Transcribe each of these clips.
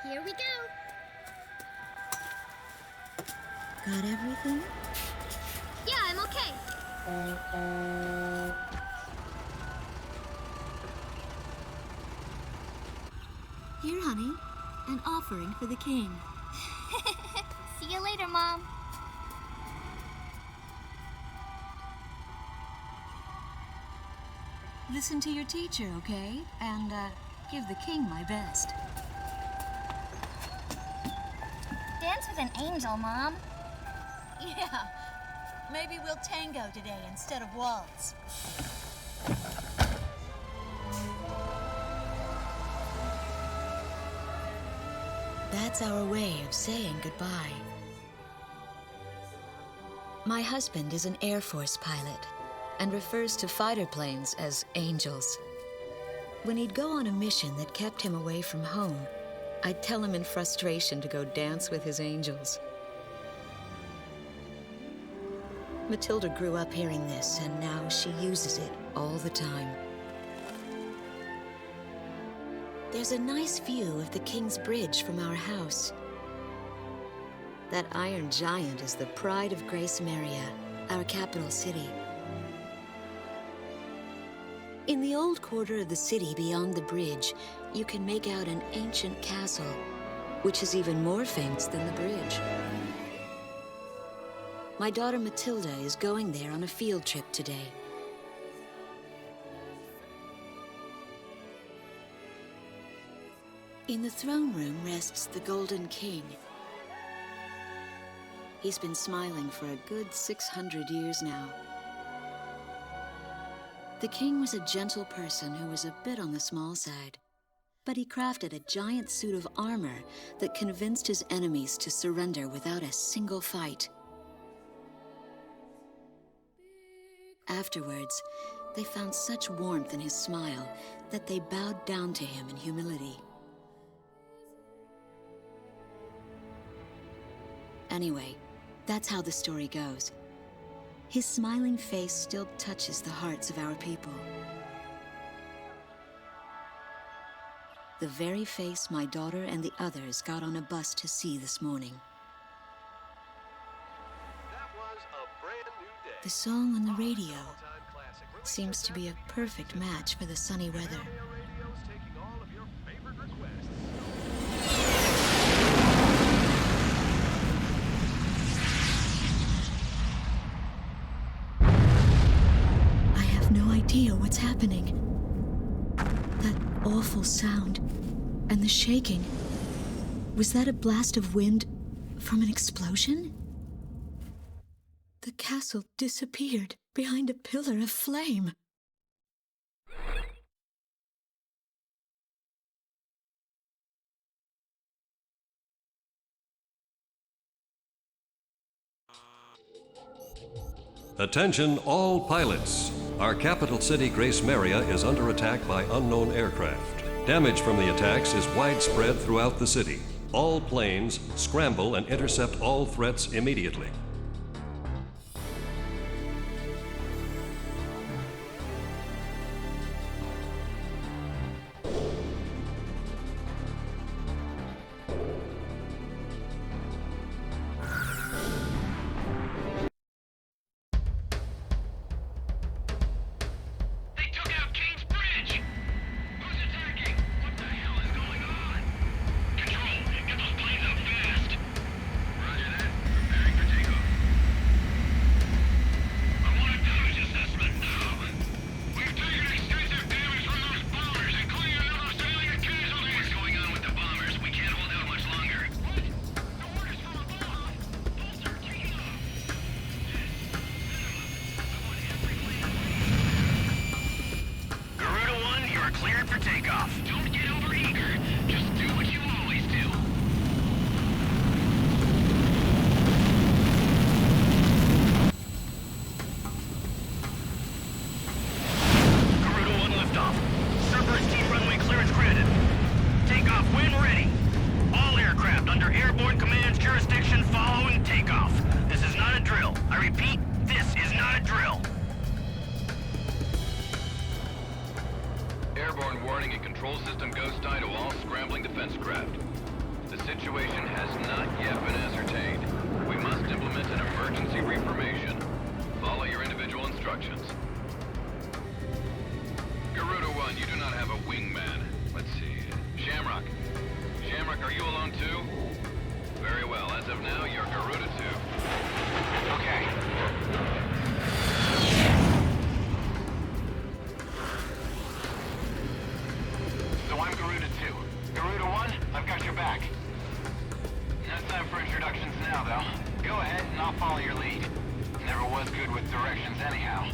Here we go. Got everything? Yeah, I'm okay. Here, honey, an offering for the king. See you later, Mom. Listen to your teacher, okay? And, give the king my best. Dance with an angel, Mom. Yeah. Maybe we'll tango today instead of waltz. That's our way of saying goodbye. My husband is an Air Force pilot and refers to fighter planes as angels. When he'd go on a mission that kept him away from home, I'd tell him in frustration to go dance with his angels. Matilda grew up hearing this, and now she uses it all the time. There's a nice view of the King's Bridge from our house. That iron giant is the pride of Grace Maria, our capital city. In the old quarter of the city beyond the bridge, you can make out an ancient castle, which is even more famous than the bridge. My daughter Matilda is going there on a field trip today. In the throne room rests the Golden King. He's been smiling for a good 600 years now. The king was a gentle person who was a bit on the small side, but he crafted a giant suit of armor that convinced his enemies to surrender without a single fight. Afterwards, they found such warmth in his smile that they bowed down to him in humility. Anyway, that's how the story goes. His smiling face still touches the hearts of our people. The very face my daughter and the others got on a bus to see this morning. That was a brand new day. The song on the radio seems to be a perfect match for the sunny weather. Radio's taking all of your favorite requests. I have no idea what's happening. That awful sound and the shaking. Was that a blast of wind from an explosion? The castle disappeared behind a pillar of flame. Attention all pilots. Our capital city, Grace Maria, is under attack by unknown aircraft. Damage from the attacks is widespread throughout the city. All planes scramble and intercept all threats immediately. Airborne warning and control system ghost eye to all scrambling defense craft. situation has not yet been ascertained. We must implement an emergency reformation. Follow your individual instructions. Garuda 1, you do not have a wingman. Let's see. Shamrock. Shamrock, are you alone too? Very well. As of now, you're Garuda 2. Okay. So I'm Garuda 2. Garuda 1, I've got your back. No time for introductions now, though. Go ahead and I'll follow your lead. Never was good with directions anyhow.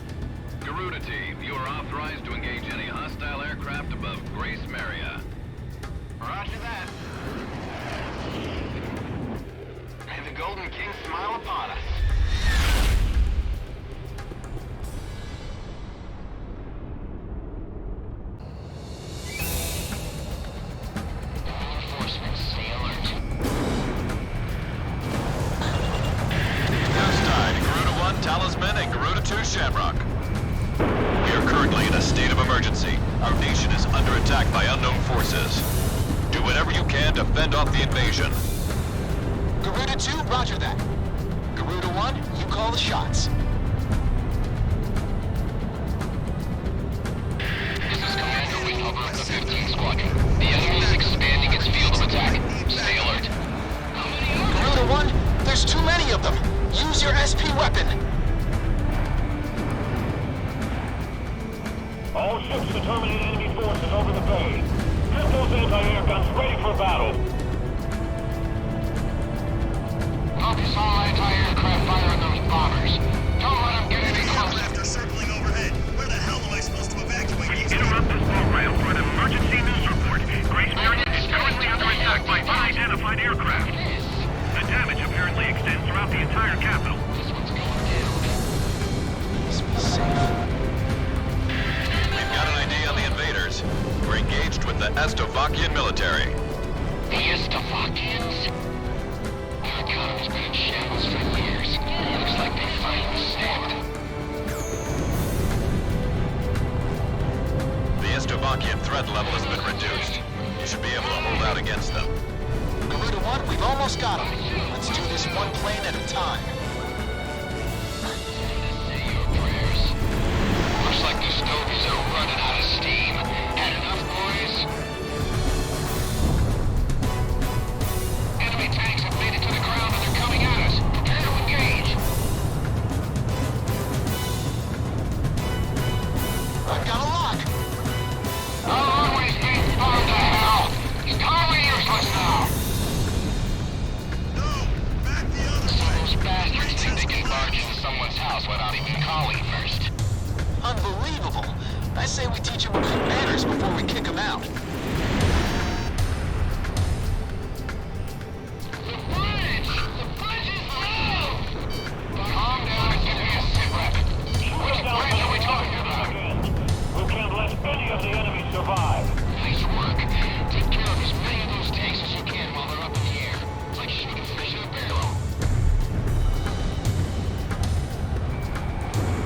Garuda Team, you are authorized to engage any hostile aircraft above Grace Maria. Roger that. May the Golden King smile upon us. Reinforcements, stay alert. Garuda 1, Talisman, and Garuda 2, Shamrock. We are currently in a state of emergency. Our nation is under attack by unknown forces. Do whatever you can to fend off the invasion. Garuda 2, roger that. Garuda 1, you call the shots. This is Commander Windhover of the 15th Squadron. The enemy is expanding its field of attack. Stay alert. Garuda 1, there's too many of them. Use your SP weapon. All ships to terminate enemy forces over the bay. Get those anti-air guns ready for battle. Focus all anti-aircraft fire on those bombers. Don't let them get any closer. After circling overhead, where the hell am I supposed to evacuate these? Interrupt this program for an emergency news report. Grace Maria is currently under attack by unidentified aircraft. The damage apparently extends throughout the entire capital. This one's going down. Must be safe. We've got an ID on the invaders. We're engaged with the Estovakian military. The Estovakians? Our economy's been in shambles for years. Looks like they finally snapped. The Estovakian threat level has been reduced. You should be able to hold out against them. Garuda 1, we've almost got them. Let's do this one plane at a time. Say your prayers. Looks like the Stovies are running out of steam. Had enough, boys? Enemy tanks have made it to the ground and they're coming at us. Prepare to engage. I've got a lock. I'll always be bombed to hell. It's totally useless now. No! Back the other So way! those bastards think they can barge into someone's house without even calling first. Unbelievable. I say we teach them good manners before we kick them out. The bridge! The bridge is low! Calm down and give me a sit rep. Which bridge are we talking about? We can't let any of the enemy survive. Nice work. Take care of as many of those tanks as you can while they're up in the air. It's like shooting fish in a barrel.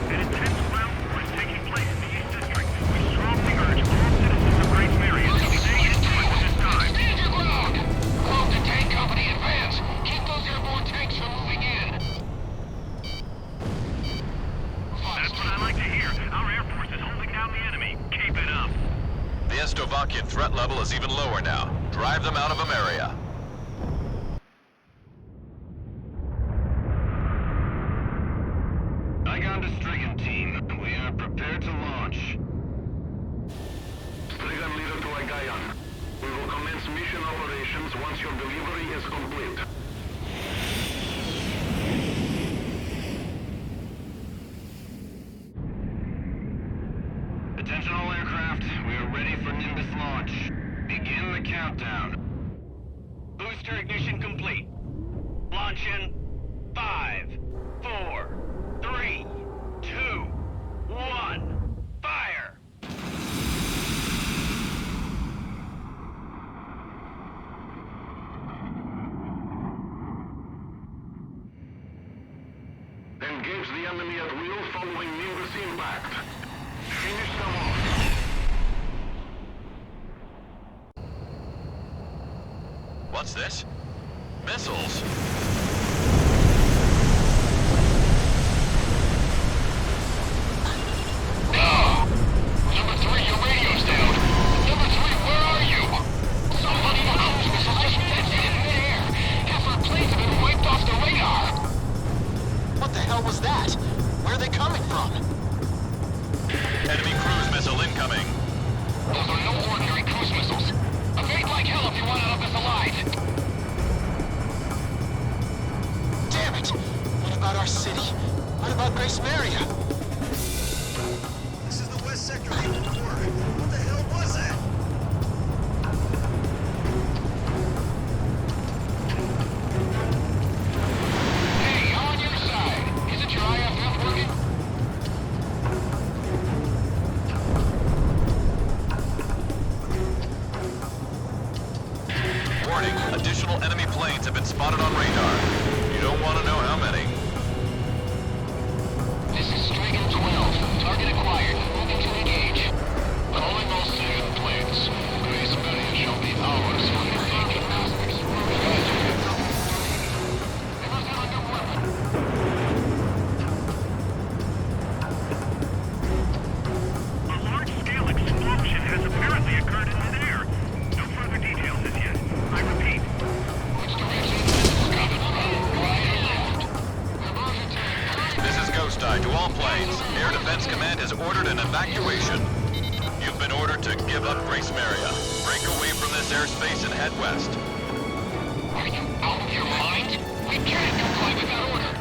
An intense ground war is taking place in the East District. We strongly urge all citizens of Grace Maria to stay indoors at this time. Stand your ground! Quote the tank company advance. Keep those airborne tanks from moving in. That's what I like to hear. Our Air Force is holding down the enemy. Keep it up. The Estovakian threat level is even lower now. Drive them out of Ameria. Igon to Strigan team. We are prepared to launch. Strigan leader to Igon. We will commence mission operations once your delivery is complete. Attention all aircraft. We are ready for Nimbus launch. Begin the countdown. Booster ignition complete. Launch in 5, 4, 3, 2, 1. Fire! Engage the enemy at will following Nimbus impact. Finish them off. What's this? Missiles? Number 3, your radio's down. Number 3, where are you? Somebody in a cruise missile just detonated in midair. Half our planes have been wiped off the radar. What the hell was that? Where are they coming from? Enemy cruise missile incoming. Those are no ordinary cruise missiles. Evade like hell if you want out of this alive. Damn it! What about our city? What about Grace Maria? This is the west sector of the war. What the hell was that? Hey, I'm on your side. Isn't your IFF working? Warning, additional enemy planes have been spotted on radar. You don't want to know how many. This is Striker 12. Target acquired. Moving to engage. Calling all civilian planes. Grace Maria shall be ours when the Lincoln mass explosion. They must have a new weapon. A large-scale explosion has apparently occurred in midair. No further details as yet. I repeat. Which direction is this coming from? Right or left? Conversion tank. This is Ghost Eye to all planes. Air Defense Command has ordered an evacuation. You've been ordered to give up Grace Maria. Break away from this airspace and head west. Are you out of your mind? We can't comply with that order.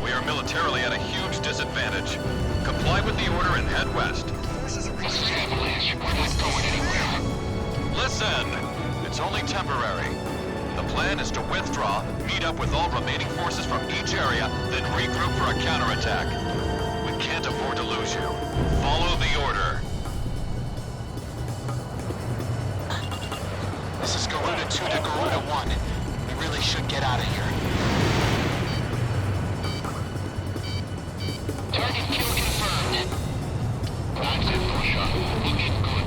We are militarily at a huge disadvantage. Comply with the order and head west. Forces are This is Avalanche. We're not going anywhere. Listen! It's only temporary. The plan is to withdraw, meet up with all remaining forces from each area, then regroup for a counterattack. We can't afford to lose you. Follow the order. This is Garuda 2 to Garuda 1. We really should get out of here. Target kill confirmed. That's it, Russia. Looking good.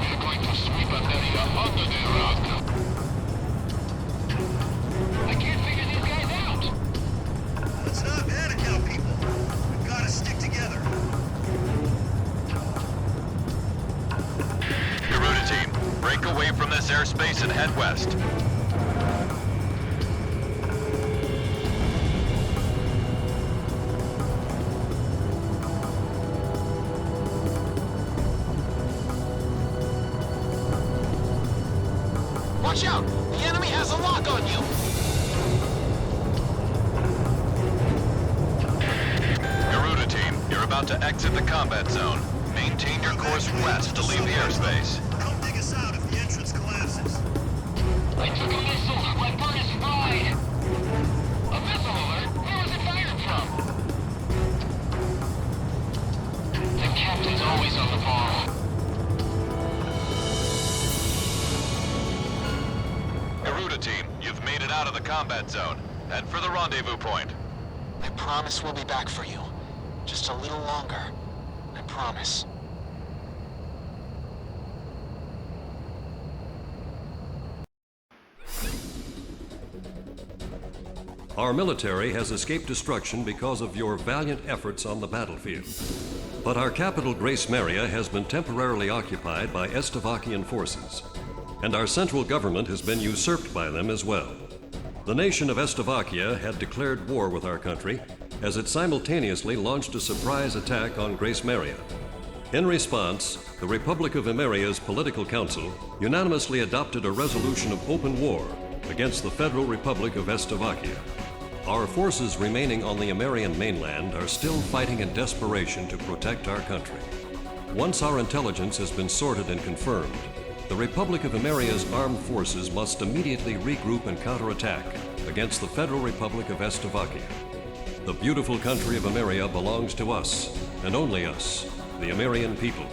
We're going to sweep an area under the rug. I can't figure these guys out. Let's not panic now, people. We've got to stick together. Garuda team, break away from this airspace and head west. Watch out! The enemy has a lock on you! Garuda team, you're about to exit the combat zone. Maintain your course west to leave the airspace. Help dig us out if the entrance collapses. I took a missile. My bird is fried. A missile alert? Where was it fired from? The captain's always on the ball. Garuda team, you've made it out of the combat zone. Head for the rendezvous point. I promise we'll be back for you. Just a little longer. I promise. Our military has escaped destruction because of your valiant efforts on the battlefield. But our capital, Grace Maria, has been temporarily occupied by Estavakian forces, and our central government has been usurped by them as well. The nation of Estavakia had declared war with our country as it simultaneously launched a surprise attack on Grace Maria. In response, the Republic of Emeria's Political Council unanimously adopted a resolution of open war against the Federal Republic of Estavakia. Our forces remaining on the Emerian mainland are still fighting in desperation to protect our country. Once our intelligence has been sorted and confirmed, the Republic of Emeria's armed forces must immediately regroup and counterattack against the Federal Republic of Estavakia. The beautiful country of Emeria belongs to us, and only us, the Emerian people.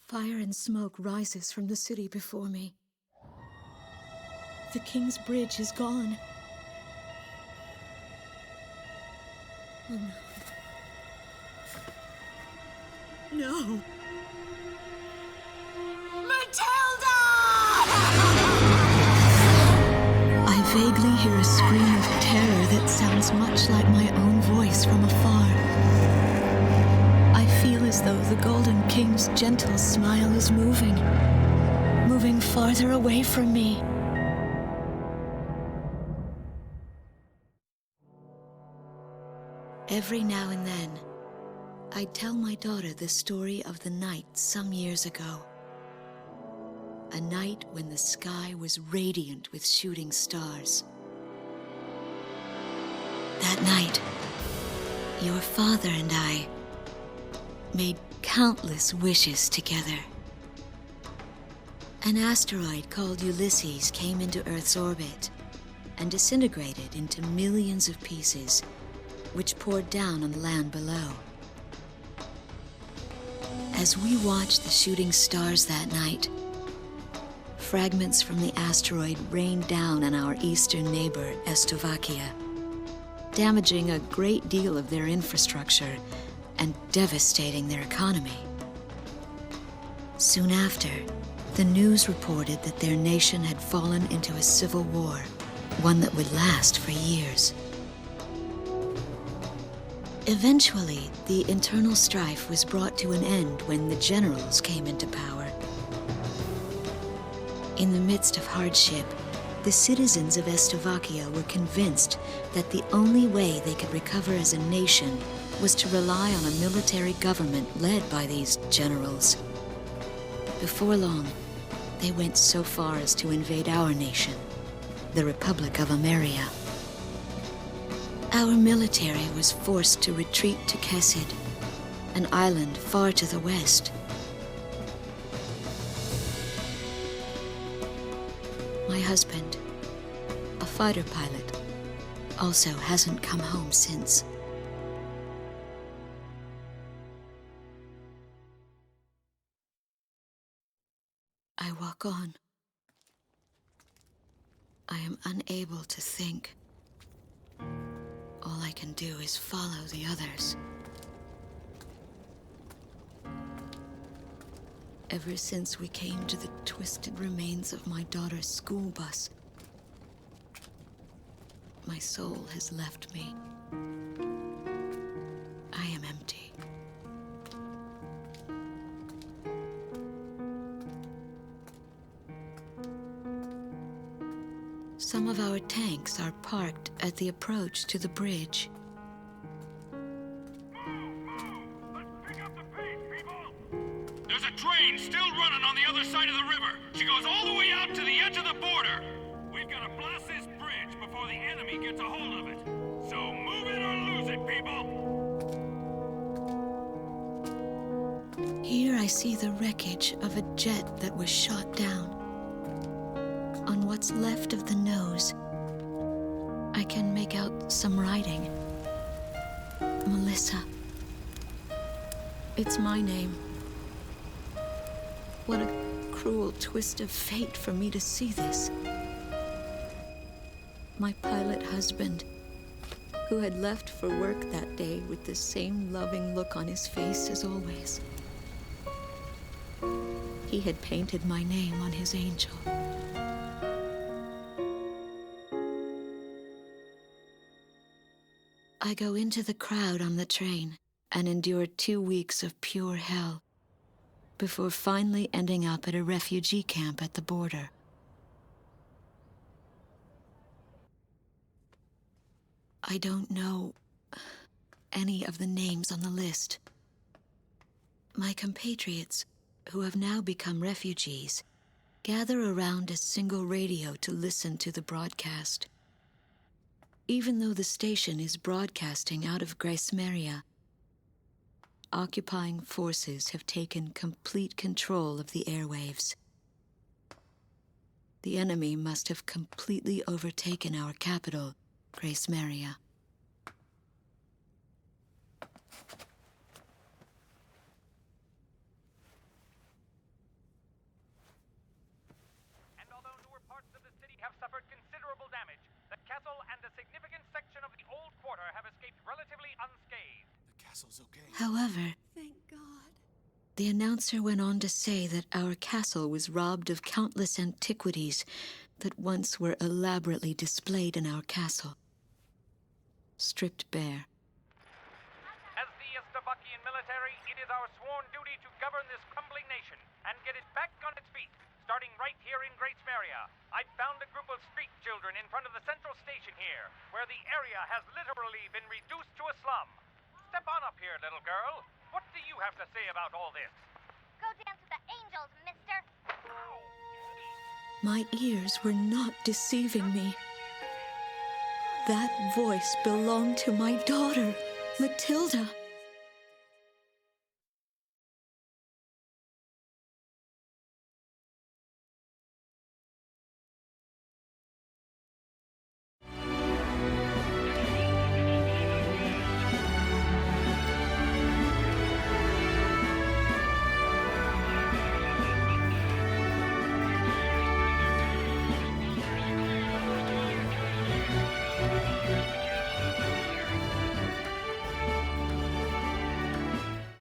Fire and smoke rises from the city before me. The King's Bridge is gone. No. I vaguely hear a scream of terror that sounds much like my own voice from afar. I feel as though the Golden King's gentle smile is moving farther away from me. Every now and then, I'd tell my daughter the story of the night some years ago. A night when the sky was radiant with shooting stars. That night, your father and I made countless wishes together. An asteroid called Ulysses came into Earth's orbit and disintegrated into millions of pieces, which poured down on the land below. As we watched the shooting stars that night, fragments from the asteroid rained down on our eastern neighbor, Slovakia, damaging a great deal of their infrastructure and devastating their economy. Soon after, the news reported that their nation had fallen into a civil war, one that would last for years. Eventually, the internal strife was brought to an end when the generals came into power. In the midst of hardship, the citizens of Slovakia were convinced that the only way they could recover as a nation was to rely on a military government led by these generals. Before long, they went so far as to invade our nation, the Republic of Ameria. Our military was forced to retreat to Kesid, an island far to the west. My husband, a fighter pilot, also hasn't come home since. I walk on. I am unable to think. All I can do is follow the others. Ever since we came to the twisted remains of my daughter's school bus, my soul has left me. I am empty. Some of our tanks are parked at the approach to the bridge. Let's pick up the pace, people! There's a train still running on the other side of the river. She goes all the way out to the edge of the border. We've got to blast this bridge before the enemy gets a hold of it. So move it or lose it, people! Here I see the wreckage of a jet that was shot down. On what's left of the nose, I can make out some writing. Melissa. It's my name. What a cruel twist of fate for me to see this. My pilot husband, who had left for work that day with the same loving look on his face as always. He had painted my name on his angel. I go into the crowd on the train and endure 2 weeks of pure hell before finally ending up at a refugee camp at the border. I don't know any of the names on the list. My compatriots, who have now become refugees, gather around a single radio to listen to the broadcast. Even though the station is broadcasting out of Grēs Meria, occupying forces have taken complete control of the airwaves. The enemy must have completely overtaken our capital, Grēs Meria. And although newer parts of the city have suffered considerable damage, the castle and a significant section of the old quarter have escaped relatively unscathed. castle's okay. However, Thank God. the announcer went on to say that our castle was robbed of countless antiquities that once were elaborately displayed in our castle. Stripped bare. As the Estabakian military, it is our sworn duty to govern this crumbling nation and get it back on its feet, starting right here in Great Meria. I found a group of street children in front of the central station here, where the area has literally been reduced to a slum. Step on up here, little girl. What do you have to say about all this? Go dance with the angels, mister. My ears were not deceiving me. That voice belonged to my daughter, Matilda.